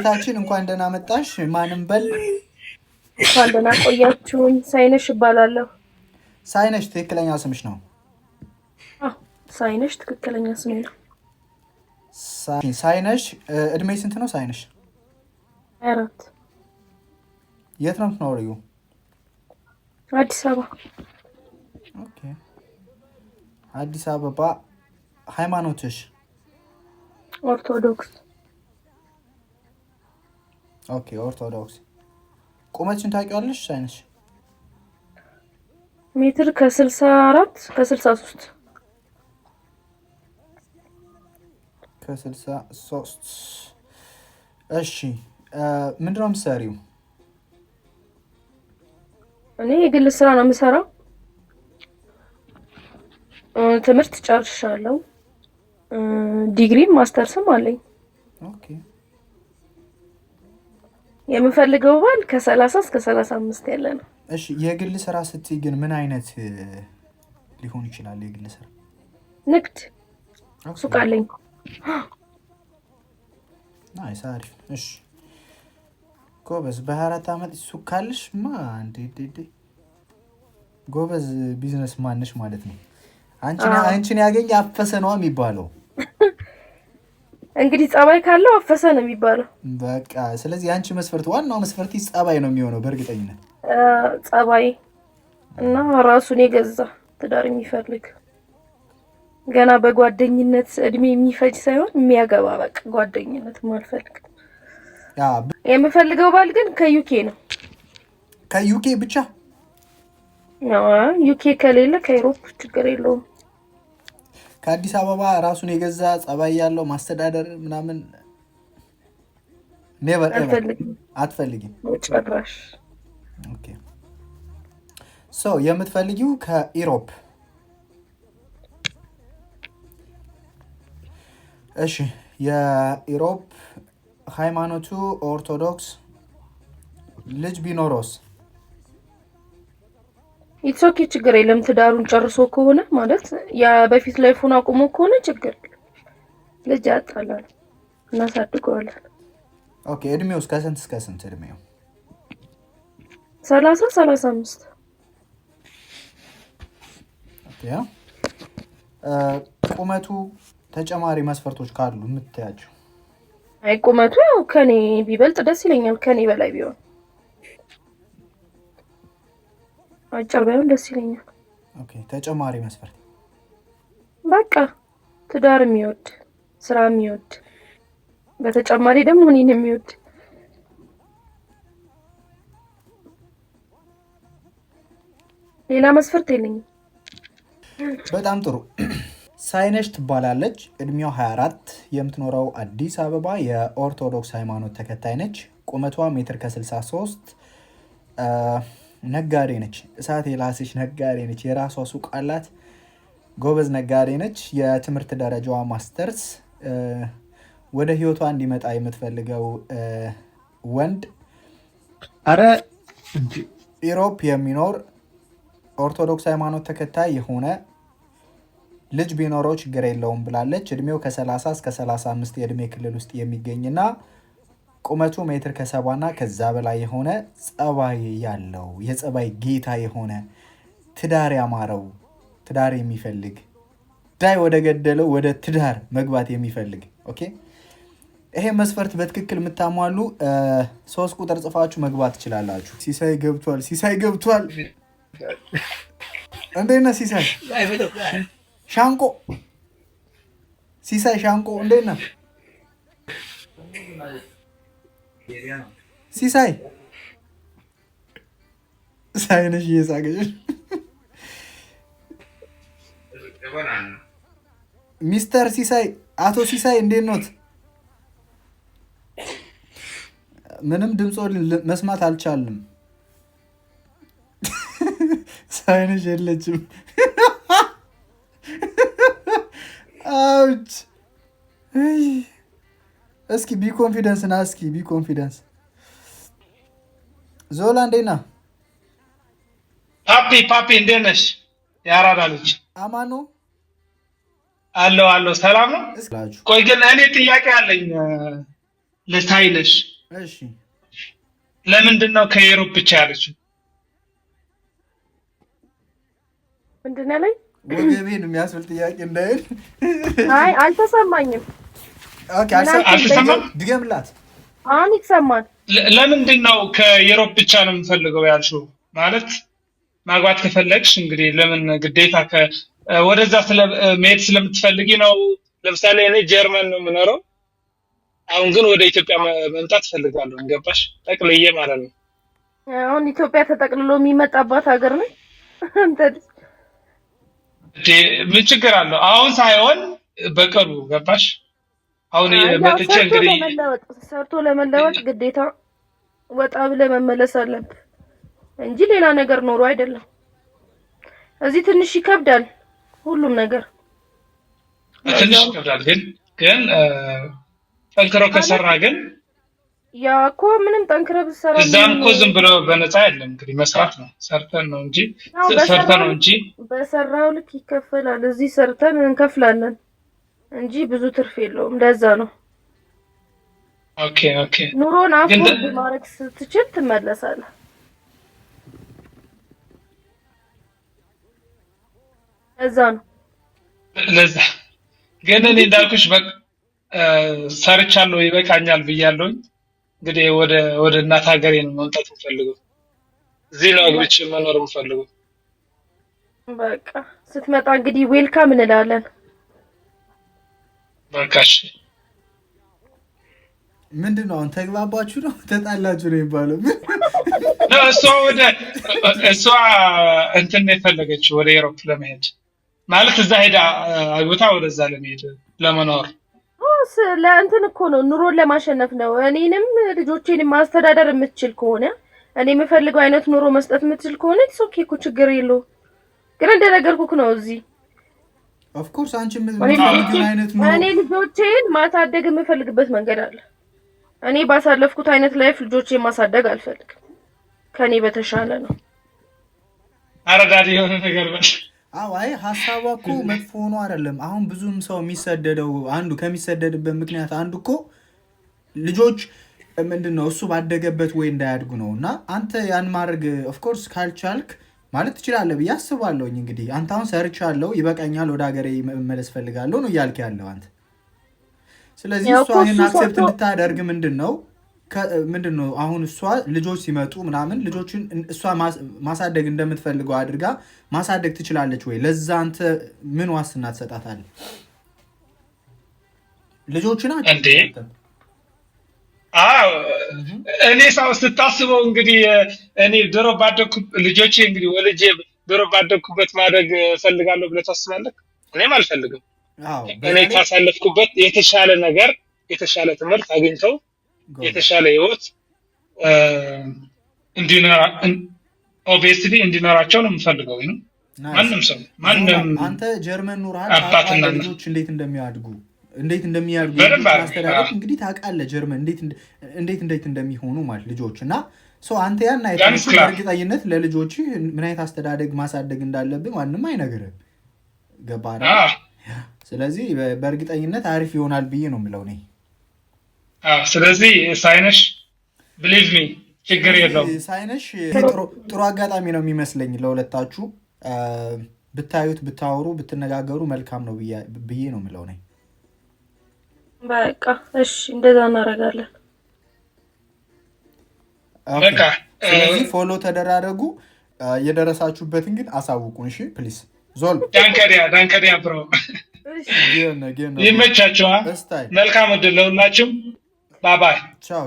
ታችን እንኳን ደህና መጣሽ። ማንም በል እንኳን ደህና ቆያችሁኝ። ሳይነሽ እባላለሁ። ሳይነሽ ትክክለኛ ስምሽ ነው? አዎ ሳይነሽ ትክክለኛ ስሜ ነው። ሳይነሽ እድሜ ስንት ነው ሳይነሽ? 24። የት ነው የምትኖሪው? አዲስ አበባ። ኦኬ አዲስ አበባ። ሃይማኖትሽ? ኦርቶዶክስ። ኦኬ ኦርቶዶክስ። ቁመትሽን ታውቂዋለሽ ሳይነሽ? ሜትር ከ64 ከ63 ከ63 እሺ ምንድነው የምትሰሪው? እኔ የግል ስራ ነው የምሰራው። ትምህርት ጨርሻለሁ። ዲግሪም ማስተርስም አለኝ። ኦኬ የምፈልገው ባል ከ30 እስከ 35 ያለ ነው። እሺ የግል ስራ ስትይ ግን ምን አይነት ሊሆን ይችላል የግል ስራ? ንግድ ሱቅ አለኝ። ናይስ አሪፍ። እሺ ጎበዝ። በ24 ዓመት ሱቅ ካለሽ እንዴ ጎበዝ ቢዝነስ ማንሽ ማለት ነው። አንቺን ያገኝ አፈሰ ነው የሚባለው። እንግዲህ ጸባይ ካለው አፈሰ ነው የሚባለው። በቃ ስለዚህ አንቺ መስፈርት ዋናው መስፈርት ጸባይ ነው የሚሆነው በእርግጠኝነት። ጸባይ እና ራሱን የገዛ ትዳር የሚፈልግ ገና በጓደኝነት እድሜ የሚፈጅ ሳይሆን የሚያገባ በቃ ጓደኝነት ማልፈልግ። የምፈልገው ባል ግን ከዩኬ ነው። ከዩኬ ብቻ? ዩኬ ከሌለ ከዩሮፕ ችግር የለውም። ከአዲስ አበባ ራሱን የገዛ ጸባይ ያለው ማስተዳደር ምናምን ኔቨር ኤቨር አትፈልጊም ጭራሽ? ኦኬ ሶ የምትፈልጊው ከኢሮፕ። እሺ የኢሮፕ ሃይማኖቱ ኦርቶዶክስ፣ ልጅ ቢኖሮስ? ኢትሶኪ ችግር የለም። ትዳሩን ጨርሶ ከሆነ ማለት ያ በፊት ላይፉን አቁሞ ከሆነ ችግር ልጅ ያጣላል እናሳድገዋለን። ኦኬ እድሜው እስከ ስንት እድሜው? 30 35። ኦኬ ቁመቱ ተጨማሪ መስፈርቶች ካሉ የምትያቸው? አይ ቁመቱ ያው ከኔ ቢበልጥ ደስ ይለኛል። ከኔ በላይ ቢሆን አጭር ቢሆን ደስ ይለኛል። ኦኬ ተጨማሪ መስፈርት በቃ ትዳር የሚወድ ስራ የሚወድ በተጨማሪ ደግሞ እኔን የሚወድ። ሌላ መስፈርት የለኝም። በጣም ጥሩ። ሳይነሽ ትባላለች። እድሜዋ 24፣ የምትኖረው አዲስ አበባ፣ የኦርቶዶክስ ሃይማኖት ተከታይ ነች። ቁመቷ ሜትር ከ63፣ ነጋዴ ነች። እሳት የላሰች ነጋዴ ነች። የራሷ ሱቅ አላት። ጎበዝ ነጋዴ ነች። የትምህርት ደረጃዋ ማስተርስ። ወደ ህይወቷ እንዲመጣ የምትፈልገው ወንድ ኢሮፕ የሚኖር ኦርቶዶክስ ሃይማኖት ተከታይ የሆነ ልጅ ቢኖረው ችግር የለውም ብላለች። እድሜው ከ30 እስከ 35 የእድሜ ክልል ውስጥ የሚገኝና ቁመቱ ሜትር ከ70 ከዛ በላይ የሆነ ጸባይ ያለው የጸባይ ጌታ የሆነ ትዳር ያማረው ትዳር የሚፈልግ ዳይ ወደ ገደለው ወደ ትዳር መግባት የሚፈልግ። ኦኬ ይሄ መስፈርት በትክክል የምታሟሉ 3 ቁጥር ጽፋችሁ መግባት ትችላላችሁ። ሲሳይ ገብቷል። ሲሳይ ገብቷል። እንዴት ነህ ሲሳይ? ሻንቆ ሲሳይ ሻንቆ እንዴት ነህ ሲሳይ? ሳይነሽ እየሳቀች ሚስተር ሲሳይ፣ አቶ ሲሳይ እንዴት ኖት? ምንም ድምፆ መስማት አልቻልም። ሳይነሽ የለችም። አውች እስኪ ቢ ኮንፊደንስ ና። እስኪ ቢ ኮንፊደንስ። ዞላ እንዴት ነህ? ፓፒ እንዴት ነሽ? ያራዳ ልጅ አማን ነው አለው። ሰላም ነው። ቆይ ግን እኔ ጥያቄ አለኝ። ለሳይነሽ እሺ ለምንድን ነው ከዩሮፕ ብቻ ያለችው? ምንድን ነው ያለኝ? ወገቤን የሚያስብል ጥያቄ እንዳይል። አይ አልተሰማኝም። ኦኬ አልተሰማም። ድገምላት። አሁን ይሰማል። ለምንድን ነው ከዩሮፕ ብቻ ነው የምፈልገው ያልሽው? ማለት ማግባት ከፈለግሽ እንግዲህ ለምን ግዴታ ወደዛ መሄድ ስለምትፈልጊ ነው? ለምሳሌ እኔ ጀርመን ነው የምኖረው። አሁን ግን ወደ ኢትዮጵያ መምጣት ፈልጋለሁ። እንገባሽ? ጠቅልዬ ማለት ነው። አሁን ኢትዮጵያ ተጠቅልሎ የሚመጣባት ሀገር ነው። ምን ችግር አለው? አሁን ሳይሆን በቅርቡ ገባሽ? አሁን መጥቼ እንግዲህ ሰርቶ ለመለወጥ ግዴታ ወጣ ብለህ መመለስ አለብህ እንጂ ሌላ ነገር ኖሮ አይደለም። እዚህ ትንሽ ይከብዳል ሁሉም ነገር ትንሽ ይከብዳል። ግን ጠንክሮ ከሰራ ግን ያ እኮ ምንም ጠንክረህ ብትሰራ እዛም እኮ ዝም ብሎ በነፃ አይደለም እንግዲህ መስራት ነው። ሰርተን ነው እንጂ በሰራው ልክ ይከፈላል። እዚህ ሰርተን እንከፍላለን እንጂ ብዙ ትርፍ የለውም። ለዛ ነው ኦኬ ኑሮን አፎርድ ማድረግ ስትችል ትመለሳለህ። ለዛ ግን እኔ እንዳልኩሽ ሰርቻለሁ ይበቃኛል ብያለሁ። እንግዲህ ወደ እናት ሀገሬ ነው መምጣት የምፈልገው። እዚህ ነው አግብቼ መኖር የምፈልገው። በቃ ስትመጣ እንግዲህ ዌልካም እንላለን። በቃሽ። ምንድነው አሁን ተግባባችሁ ነው ተጣላችሁ ነው የሚባለው? እሷ እንትን ነው የፈለገችው ወደ ዩሮፕ ለመሄድ ማለት እዛ ሄዳ አግብታ ወደዛ ለመሄድ ለመኖር ለእንትን እኮ ነው ኑሮን ለማሸነፍ ነው። እኔንም ልጆቼንም ማስተዳደር የምትችል ከሆነ እኔ የምፈልገው አይነት ኑሮ መስጠት የምትችል ከሆነ ኦኬ እኮ ችግር የለውም። ግን እንደነገርኩህ ነው እዚህ ኦፍ ኮርስ አንቺ የምትፈልጊው አይነት ኑሮ እኔ ልጆቼን ማሳደግ የምፈልግበት መንገድ አለ። እኔ ባሳለፍኩት አይነት ላይፍ ልጆቼን ማሳደግ አልፈልግም። ከኔ በተሻለ ነው። አረዳድ የሆነ ነገር በል አይ ሐሳቧ እኮ መጥፎ ነው አይደለም። አሁን ብዙም ሰው የሚሰደደው አንዱ ከሚሰደድበት ምክንያት አንዱ እኮ ልጆች ምንድነው እሱ ባደገበት ወይ እንዳያድጉ ነው። እና አንተ ያን ማድረግ ኦፍ ኮርስ ካልቻልክ ማለት ትችላለህ ብዬ አስባለሁኝ። እንግዲህ አንተ አሁን ሰርቻለሁ ይበቃኛል ወደ ሀገሬ መመለስ ፈልጋለሁ ነው እያልክ ያለው አንተ። ስለዚህ እሷ ይሄን አክሴፕት እንድታደርግ ምንድነው አሁን እሷ ልጆች ሲመጡ ምናምን ልጆችን እሷ ማሳደግ እንደምትፈልገው አድርጋ ማሳደግ ትችላለች ወይ? ለዛ አንተ ምን ዋስትና ትሰጣታለህ? ልጆች ናቸው እንዴ? እኔ ሳው ስታስበው እንግዲህ እኔ ድሮ ልጆቼ እንግዲህ ወልጄ ድሮ ባደኩበት ማድረግ ፈልጋለሁ ብለህ ታስባለህ? እኔም አልፈልግም። እኔ ካሳለፍኩበት የተሻለ ነገር የተሻለ ትምህርት አግኝተው የተሻለ ህይወት እንዲኖራቸው ነው የምፈልገው። ማንም ሰው አንተ ጀርመን ኑርሃል ልጆች እንዴት እንደሚያድጉ ማስተዳደር እንግዲህ ታውቃለህ። ጀርመን እንዴት እንደሚሆኑ ማለት ልጆች እና አንተ ያን አይተህ በእርግጠኝነት ለልጆች ምን አይነት አስተዳደግ ማሳደግ እንዳለብህ ማንም አይነግርህም። ገባህ? ስለዚህ በእርግጠኝነት አሪፍ ይሆናል ብዬ ነው የምለው እኔ። ስለዚህ ሳይነሽ believe me ችግር የለውም። ሳይነሽ ጥሩ አጋጣሚ ነው የሚመስለኝ ለሁለታችሁ ብታዩት ብታወሩ ብትነጋገሩ መልካም ነው ብዬ ነው የምለው እኔ። በቃ እሺ እንደዛ እናደርጋለን። በቃ ስለዚህ ፎሎ ተደራረጉ። የደረሳችሁበትን ግን አሳውቁን እሺ ፕሊዝ። ዞል ዳንከሪያ ብሮ ይመቻችኋል። መልካም ዕድል ለሁላችሁም። ባይ ባይ። ቻው።